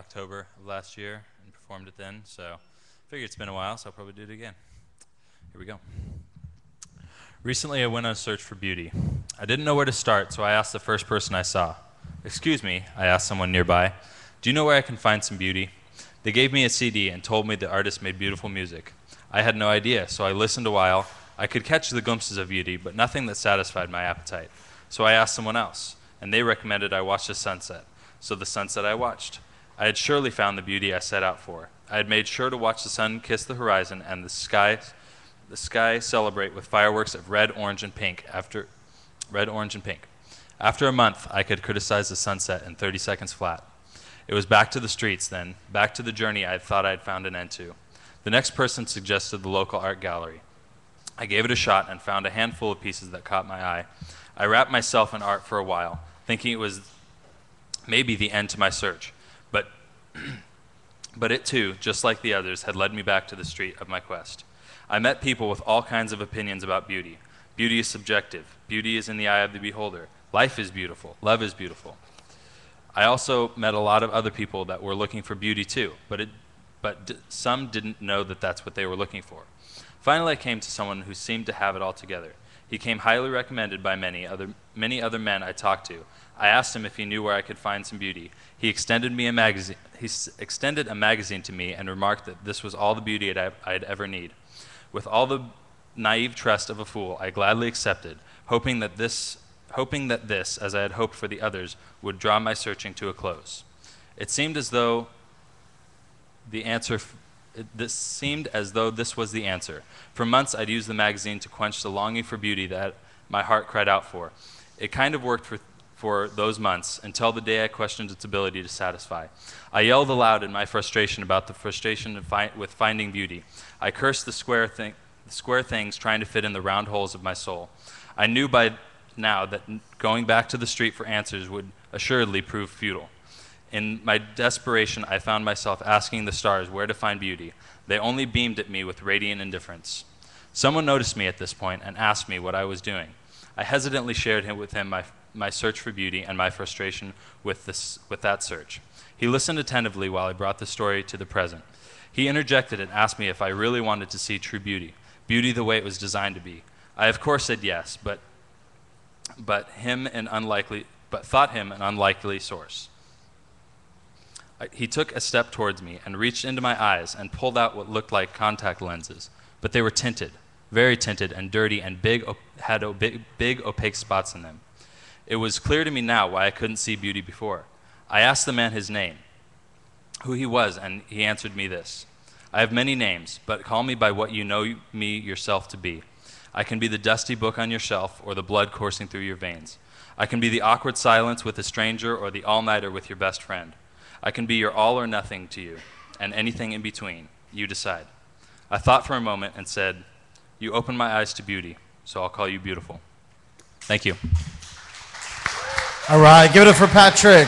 October of last year and performed it then, so I figured it's been a while, so I'll probably do it again. Here we go. Recently, I went on a search for beauty. I didn't know where to start, so I asked the first person I saw. "Excuse me," I asked someone nearby. "Do you know where I can find some beauty?" They gave me a CD and told me the artist made beautiful music. I had no idea, so I listened a while. I could catch the glimpses of beauty, but nothing that satisfied my appetite. So I asked someone else, and they recommended I watch the sunset. So the sunset I watched. I had surely found the beauty I set out for. I had made sure to watch the sun kiss the horizon and the sky celebrate with fireworks of red, orange, and pink. After a month, I could criticize the sunset in 30 seconds flat. It was back to the streets then, back to the journey I thought I had found an end to. The next person suggested the local art gallery. I gave it a shot and found a handful of pieces that caught my eye. I wrapped myself in art for a while, thinking it was maybe the end to my search. But it too, just like the others, had led me back to the street of my quest. I met people with all kinds of opinions about beauty. Beauty is subjective. Beauty is in the eye of the beholder. Life is beautiful. Love is beautiful. I also met a lot of other people that were looking for beauty too, but some didn't know that that's what they were looking for. Finally, I came to someone who seemed to have it all together. He came highly recommended by many other men I talked to. I asked him if he knew where I could find some beauty. He extended a magazine to me and remarked that this was all the beauty I'd ever need. With all the naive trust of a fool, I gladly accepted, hoping that this, as I had hoped for the others, would draw my searching to a close. It seemed as though this was the answer. For months, I'd used the magazine to quench the longing for beauty that my heart cried out for. It kind of worked for those months until the day I questioned its ability to satisfy. I yelled aloud in my frustration about the frustration with finding beauty. I cursed the square things trying to fit in the round holes of my soul. I knew by now that going back to the street for answers would assuredly prove futile. In my desperation, I found myself asking the stars where to find beauty. They only beamed at me with radiant indifference. Someone noticed me at this point and asked me what I was doing. I hesitantly shared with him my search for beauty and my frustration with that search. He listened attentively while I brought the story to the present. He interjected and asked me if I really wanted to see true beauty the way it was designed to be. I of course said yes, but thought him an unlikely source. He took a step towards me and reached into my eyes and pulled out what looked like contact lenses, but they were tinted, very tinted and dirty and had big opaque spots in them. It was clear to me now why I couldn't see beauty before. I asked the man his name, who he was, and he answered me this: "I have many names, but call me by what you know me yourself to be. I can be the dusty book on your shelf or the blood coursing through your veins. I can be the awkward silence with a stranger or the all-nighter with your best friend. I can be your all or nothing to you, and anything in between. You decide." I thought for a moment and said, "You opened my eyes to beauty, so I'll call you beautiful." Thank you. All right, give it up for Patrick.